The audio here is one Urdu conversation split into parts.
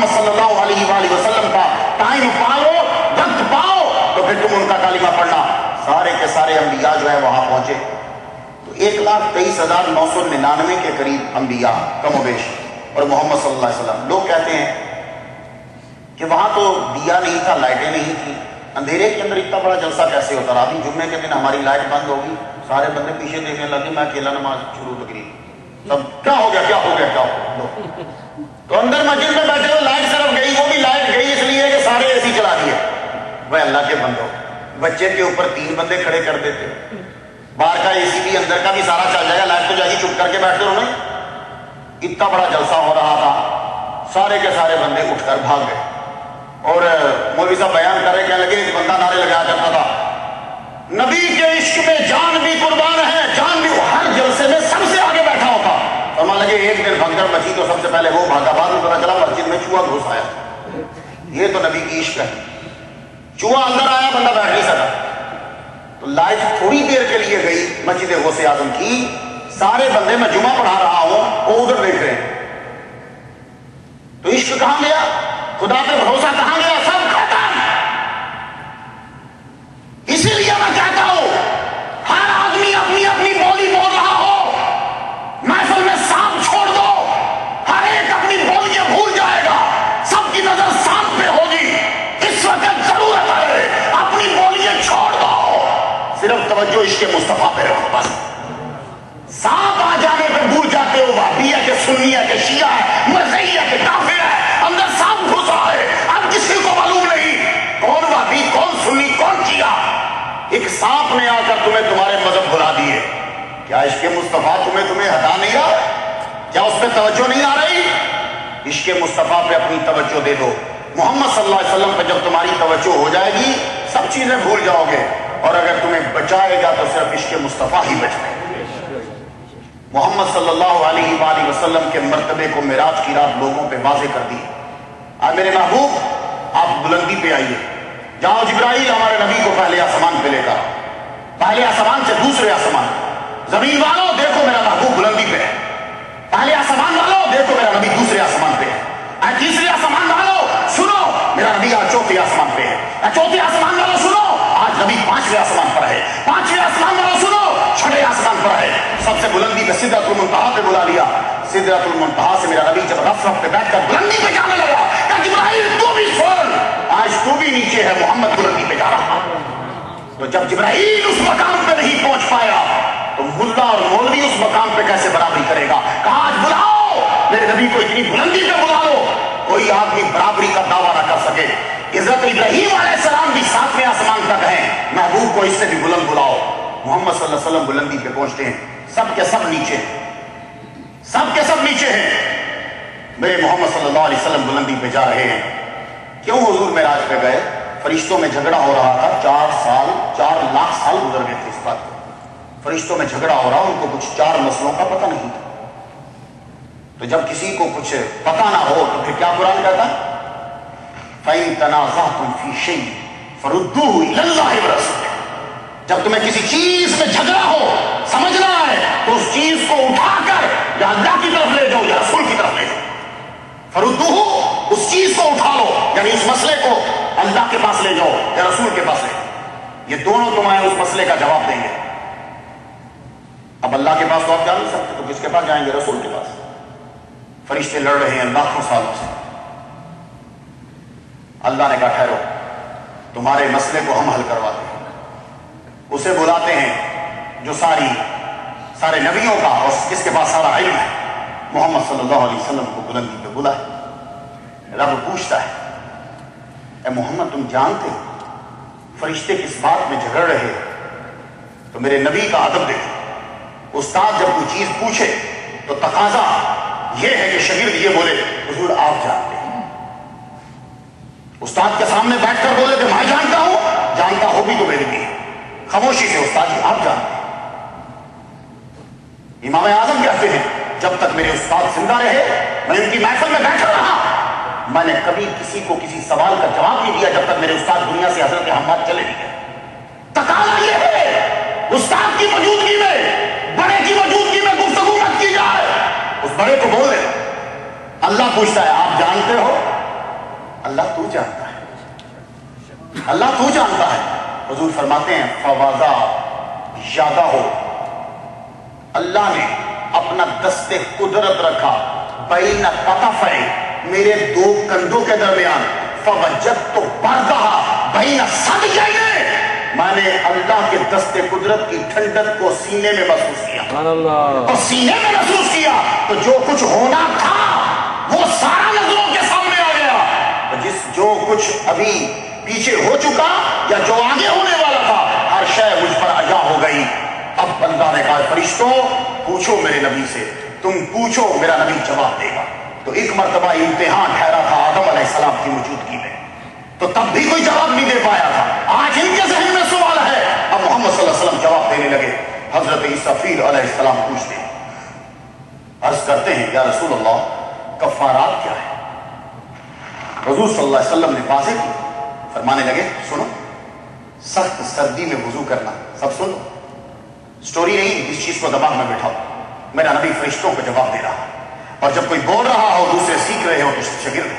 محمد صلی اللہ علیہ وآلہ وسلم کا ٹائم پاؤ، وقت پاؤ، تو پھر تم ان کا کلمہ پڑھنا۔ سارے کے سارے انبیاء جو ہے وہاں پہنچے تو 1,23,999 کے قریب انبیاء کم و بیش، اور محمد صلی اللہ علیہ وسلم۔ لوگ کہتے ہیں کہ وہاں تو دیا نہیں تھا، لائٹیں نہیں تھی، اندھیرے کے اندر اتنا بڑا جلسہ کیسے ہوتا رہا؟ جمعے کے دن ہماری لائٹ بند ہوگی، سارے بندے پیچھے دیکھنے لگے، میں اکیلا نماز شروع تقریر، سب کیا ہو گیا کیا ہو گیا کیا ہو گیا؟ تو اندر مسجد میں بیٹھے ہوئے لائٹ صرف گئی، وہ بھی لائٹ گئی اس لیے کہ سارے اے سی چلا دیے۔ وہ اللہ کے بندو، بچے کے اوپر 3 بندے کھڑے کر دیتے، باہر کا اے سی بھی اندر کا بھی سارا چل جائے گا، لائٹ تو جائے گی، چپ کر کے بیٹھتے رہو نا۔ اتنا بڑا جلسہ ہو رہا تھا، سارے کے سارے بندے اٹھ کر بھاگ گئے، اور مولوی صاحب بیان کر رہے، کہنے لگے ایک بندہ نعرے لگایا کرتا تھا، نبی کے عشق میں جان بھی قربان ہے، جان بھی، ہر جلسے میں سب سے آگے بیٹھا ہوتا۔ فرمان لگے ایک دن بھگدڑ مچی تو سب سے پہلے وہ بھاگا، بعد میں پتا چلا مسجد میں چوہا گھس آیا۔ یہ تو نبی کی عشق ہے، چوہا اندر آیا، بندہ بیٹھ نہیں سکا۔ تو لائٹ تھوڑی دیر کے لیے گئی مسجد غوث اعظم کی، سارے بندے، میں جمعہ پڑھا رہا ہوں، وہ ادھر دیکھ رہے ہیں، تو عشق کہاں گیا؟ خدا پہ بھروسہ کہاں گیا؟ سب ختم۔ اسی لیے میں کہتا ہوں ہر آدمی اپنی اپنی بولی بول رہا ہو، محفل میں سانپ چھوڑ دو، ہر ایک اپنی بولیاں بھول جائے گا، سب کی نظر سانپ پہ ہوگی۔ اس وقت ضرورت ہے اپنی بولیاں چھوڑ دو، صرف توجہ عشق مصطفیٰ پہ رکھو بس۔ سانپ آ جانے پہ بھول جاتے ہو وہابی ہے کہ سنی ہے کہ شیعہ ہے، مرزئی ہے کہ کافر ہے، اندر سانپ گھسا ہے، اب کسی کو معلوم نہیں کون وہابی کون سنی کون شیعہ۔ ایک سانپ نے آ کر تمہارے مذہب بھلا دیے۔ کیا عشق مصطفیٰ تمہیں ہٹا نہیں رہا؟ کیا اس پہ توجہ نہیں آ رہی؟ عشق مصطفیٰ پہ اپنی توجہ دے دو۔ محمد صلی اللہ علیہ وسلم پہ جب تمہاری توجہ ہو جائے گی سب چیزیں بھول جاؤ گے، اور اگر تمہیں بچائے گا تو صرف عشق مصطفیٰ ہی بچائے گا۔ محمد صلی اللہ علیہ وآلہ وسلم کے مرتبے کو معراج کی رات لوگوں پہ واضح کر دی۔ آج میرے محبوب آپ بلندی پہ آئیے، جاؤ جبرائیل ہمارے نبی کو پہلے آسمان پہ لے کر، پہلے آسمان سے دوسرے آسمان۔ زمین والوں دیکھو میرا محبوب بلندی پہ ہے، پہلے آسمان والوں دیکھو میرا نبی دوسرے آسمان پہ ہے، تیسرے آسمان والوں سنو میرا نبی آج چوتھے آسمان پہ ہے، چوتھے آسمان والوں سنو آج نبی 5ویں آسمان پر ہے، 5ویں آسمان والوں سنو 6ویں آسمان پر ہے۔ سب سے بلندی پہ سدرۃ المنتہا پہ بلا لیا۔ سدرۃ المنتہا سے میرا نبی جب رفرف پہ بیٹھ کر بلندی پہ جانے لگا، کہ جبرائیل تو بھی سن، آج تو بھی نیچے ہے، محمد بلندی پہ جا رہا۔ تو جب جبرائیل اس مقام پہ نہیں پہنچ پایا تو ملا اور مولوی اس مقام پہ کیسے برابری کرے گا؟ کہا آج بلاؤ میرے نبی کو، اتنی بلندی پہ بلا لو کوئی آدمی برابری کا دعویٰ نہ کر سکے۔ حضرت ابراہیم علیہ السلام بھی 7ویں آسمان تک ہیں، محبوب کو اس سے بھی بلند بلاؤ۔ محمد صلی اللہ علیہ وسلم بلندی پہ پہنچتے ہیں، سب کے سب نیچے ہیں، سب کے سب نیچے ہیں، میرے محمد صلی اللہ علیہ وسلم بلندی پہ جا رہے ہیں۔ کیوں حضور معراج پہ گئے؟ فرشتوں میں جھگڑا ہو رہا تھا، 4 لاکھ سال گزر گئے تھے اس بات کو، فرشتوں میں جھگڑا ہو رہا، ان کو کچھ 4 مسئلوں کا پتہ نہیں تھا۔ تو جب کسی کو کچھ پتہ نہ ہو تو پھر کیا قرآن کہتا ہے؟ فَإِن تَنَازَعْتُمْ فِي شَيْءٍ فَرُدُّوهُ إِلَى اللَّهِ وَرَسُولِهِ۔ جب تمہیں کسی چیز میں جھگڑا ہو، سمجھنا ہے تو اس چیز کو اٹھا کر یا اللہ کی طرف لے جاؤ یا رسول کی طرف لے جاؤ۔ فَرُدُّوهُ، اس چیز کو اٹھا لو، یعنی اس مسئلے کو اللہ کے پاس لے جاؤ یا رسول کے پاس لے جاؤ، یہ دونوں تمہیں اس مسئلے کا جواب دیں گے۔ اب اللہ کے پاس تو آپ جا نہیں سکتے، تو کس کے پاس جائیں گے؟ رسول کے پاس۔ فرشتے لڑ رہے ہیں لاکھوں سالوں سے، اللہ نے کہا ٹھہرو، تمہارے مسئلے کو ہم حل کرواتے ہیں۔ اسے بلاتے ہیں جو سارے نبیوں کا اور جس کے پاس سارا علم ہے، محمد صلی اللہ علیہ وسلم کو بلندی پہ بلائے۔ رب پوچھتا ہے اے محمد تم جانتے فرشتے کس بات میں جھگڑ رہے؟ تو میرے نبی کا ادب دیکھو، استاد جب کوئی چیز پوچھے تو تقاضا یہ ہے کہ شاگرد یہ بولے حضور آپ جانتے ہیں۔ استاد کے سامنے بیٹھ کر بولے کہ میں جانتا ہوں، جانتا ہو بھی تو میرے بھی، خاموشی سے استاد جی آپ جانتے ہیں۔ امام اعظم کہتے ہیں جب تک میرے استاد زندہ رہے میں ان کی محفل میں بیٹھا رہا، میں نے کبھی کسی کو کسی سوال کا جواب نہیں دیا جب تک میرے استاد دنیا سے حضرت حماد چلے نہیں گئے۔ تقاضا یہ ہے استاد کی موجودگی میں، بڑے کی موجودگی میں گفتگو مت کی جائے، اس بڑے کو بول دے۔ اللہ پوچھتا ہے آپ جانتے ہو؟ اللہ تو جانتا ہے، اللہ تو جانتا ہے۔ حضور فرماتے ہیں فوازا یادہ ہو، اللہ نے اپنا دست قدرت رکھا بین کتفے، میرے دو کندھوں کے درمیان، فوجدت بردھا بین صدیے، میں نے اللہ کے دست قدرت کی ٹھنڈک کو سینے میں محسوس کیا، تو سینے میں محسوس کیا تو جو کچھ ہونا تھا وہ سارا نظروں کے سامنے آ گیا، جو کچھ ابھی پیچھے ہو چکا یا جو آگے ہونے والا تھا ہر شے مجھ پر عطا ہو گئی۔ اب اللہ نے کہا فرشتوں پوچھو میرے نبی سے، تم پوچھو میرا نبی جواب دے گا۔ تو ایک مرتبہ امتحان ٹھہرا تھا آدم علیہ السلام کی موجودگی میں، تو تب بھی کوئی جواب نہیں دے پایا تھا، آج ان کے ذہن میں سوال ہے، اب محمد صلی اللہ علیہ وسلم جواب دینے لگے۔ حضرت اسرافیل علیہ السلام پوچھتے ہیں، عرض کرتے ہیں یا رسول اللہ کفارات کیا ہے؟ حضور صلی اللہ علیہ وسلم نے واضح کی، فرمانے لگے سنو، سخت سردی میں وضو کرنا، سب سنو، سٹوری نہیں، اس چیز کو دماغ میں بٹھاؤ، میرا نبی فرشتوں کو جواب دے رہا، اور جب کوئی بول رہا ہو دوسرے سیکھ رہے ہو تو شاگرد ہو،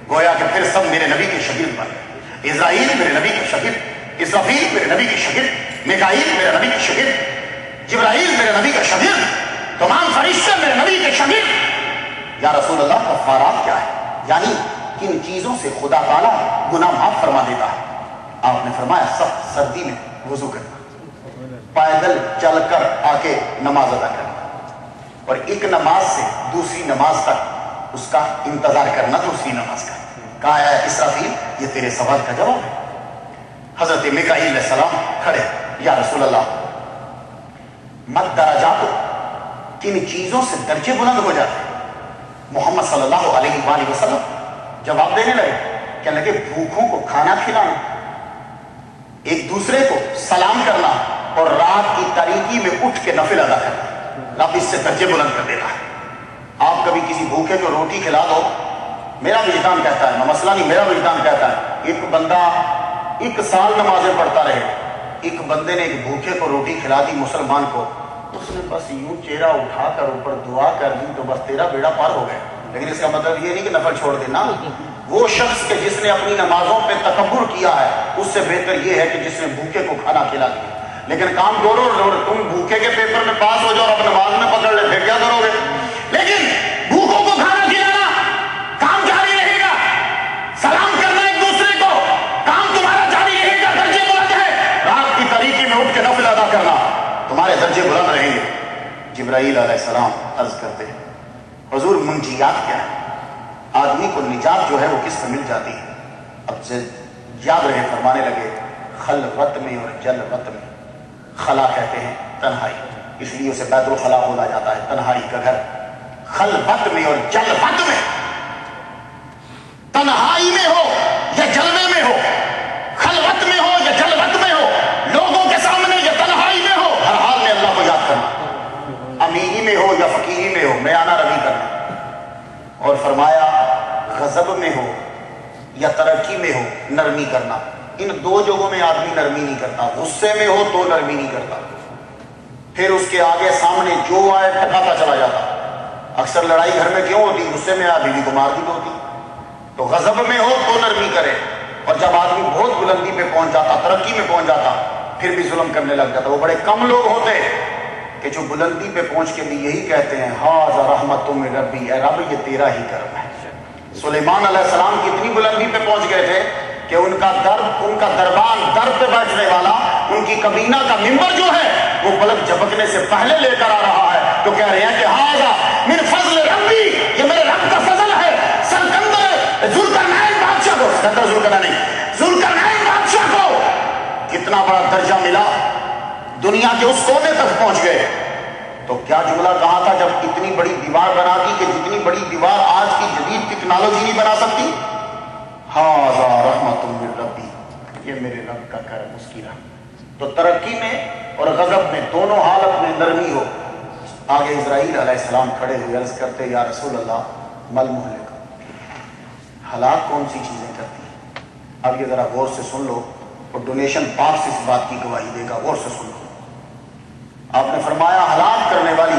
گویا کہ پھر سب میرے نبی کے شاگرد بن گئے۔ اسرائیل میرے نبی کے شاگرد، اسرافیل میرے نبی کے شاگرد، میکائیل میرے نبی کے شاگرد، جبرائیل میرے نبی کا شاگرد، تمام فرشتے میرے نبی کے شاگرد۔ یا رسول اللہ کفارات کیا ہے؟ یعنی کن چیزوں سے خدا تعالیٰ گناہ معاف فرما دیتا ہے؟ آپ نے فرمایا سخت سردی میں وضو کرنا، پیدل چل کر آ کے نماز ادا کرنا، اور ایک نماز سے دوسری نماز تک اس کا انتظار کرنا دوسری نماز کا۔ کہا ہے اسرافیل یہ تیرے سوال کا جواب ہے۔ حضرت میکائیل علیہ السلام کھڑے، یا رسول اللہ مد درجات، کن چیزوں سے درجے بلند ہو جاتے ہیں؟ محمد صلی اللہ علیہ وآلہ وسلم جواب دینے لگے، کہنے لگے بھوکھوں کو کھانا کھلانا، ایک دوسرے کو سلام کرنا، اور رات کی تاریکی میں اٹھ کے نفل ادا کرنا، رب اس سے درجے بلند کر دیتا ہے۔ آپ کبھی کسی بھوکے کو روٹی کھلا دو، میرا وجدان کہتا ہے، مسئلہ نہیں، میرا وجدان کہتا ہے، ایک بندہ 1 سال نمازیں پڑھتا رہے، ایک بندے نے ایک بھوکے کو روٹی کھلا دی مسلمان کو، اس نے بس یوں چہرہ اٹھا کر اوپر دعا کر دی تو بس تیرا بیڑا پار ہو گیا۔ لیکن اس کا مطلب یہ نہیں کہ نفل چھوڑ دینا، وہ شخص کے جس نے اپنی نمازوں پہ تکبر کیا ہے اس سے بہتر یہ ہے کہ جس نے بھوکے کو کھانا کھلا دیا۔ لیکن کام دونوں، تم بھوکے کے پیپر میں پاس ہو جاؤ اور اب نماز میں پکڑ لے، پھر کیا کرو گے؟ لیکن بھوکوں کو کھانا کھلانا کام جاری رہے گا، سلام کرنا ایک دوسرے کو کام تمہارا جاری رہے گا، درجے بلند ہے، رات کی تاریکی میں اٹھ کے نفل ادا کرنا، تمہارے درجے بلند رہیں گے۔ جبرائیل علیہ السلام عرض کرتے ہیں حضور منجیات کیا ہے؟ آدمی کو نجات جو ہے وہ کس سے مل جاتی ہے؟ اب سے یاد رہے، فرمانے لگے خلوت میں اور جلوت میں، خلا کہتے ہیں تنہائی، اس لیے اسے بیت الخلا بولا جاتا ہے، تنہائی کا گھر۔ خلوت میں اور جلوت میں، تنہائی میں ہو یا جلوے میں ہو، خلوت میں ہو یا جلوت میں ہو، لوگوں کے سامنے یا تنہائی میں ہو، ہر حال میں اللہ کو یاد کرنا، امیری میں ہو یا فقیری میں ہو، میانہ روی کرنا۔ اور فرمایا غضب میں ہو یا ترقی میں ہو نرمی کرنا، ان دو جگہوں میں آدمی نرمی نہیں کرتا، غصے میں ہو تو نرمی نہیں کرتا، پھر اس کے آگے سامنے جو آئے ٹکاتا چلا جاتا۔ اکثر لڑائی گھر میں کیوں ہوتی؟ غصے میں بیوی کو مار دی ہوتی۔ تو غضب میں ہو تو نرمی کرے، اور جب آدمی بہت بلندی پہ پہنچ جاتا، ترقی میں پہنچ جاتا، پھر بھی ظلم کرنے لگ جاتا۔ وہ بڑے کم لوگ ہوتے کہ جو بلندی پہ پہنچ کے بھی یہی کہتے ہیں ہاذا رحمت من ربی، اے رب یہ تیرا ہی کرم ہے۔ سلیمان علیہ السلام کتنی بلندی پہ پہنچ گئے تھے کہ ان کا دربان در پہ بیٹھنے والا، ان کی کابینہ کا ممبر جو ہے وہ پلک جھپکنے سے پہلے لے کر آ رہا ہے، تو کہہ رہے ہیں کہ ہاذا من فضل ربی، یہ میرے رب کا فضل ہے۔ سکندر ذوالقرنین بادشاہ کو، سکندر ذوالقرنین نہیں، ذوالقرنین بادشاہ کو کتنا بڑا درجہ ملا، دنیا کے اس کونے تک پہنچ گئے۔ تو کیا جملہ کہا تھا جب اتنی بڑی دیوار بنا دی کہ جتنی بڑی دیوار آج کی جدید ٹیکنالوجی نہیں بنا سکتی؟ ہاذا رحمت من ربی، یہ میرے رب کا کرم، اس کی رحمت۔ تو ترقی میں اور غضب میں دونوں حالت میں نرمی ہو۔ آگے اسرائیل علیہ السلام کھڑے ہوئے عرض کرتے یا رسول اللہ مل مہلک، ہلاک کون سی چیزیں کرتی ہیں؟ اب یہ ذرا غور سے سن لو، اور ڈونیشن پاک سے اس بات کی گواہی دے گا، غور سے سن لو۔ آپ نے فرمایا ہلاک کرنے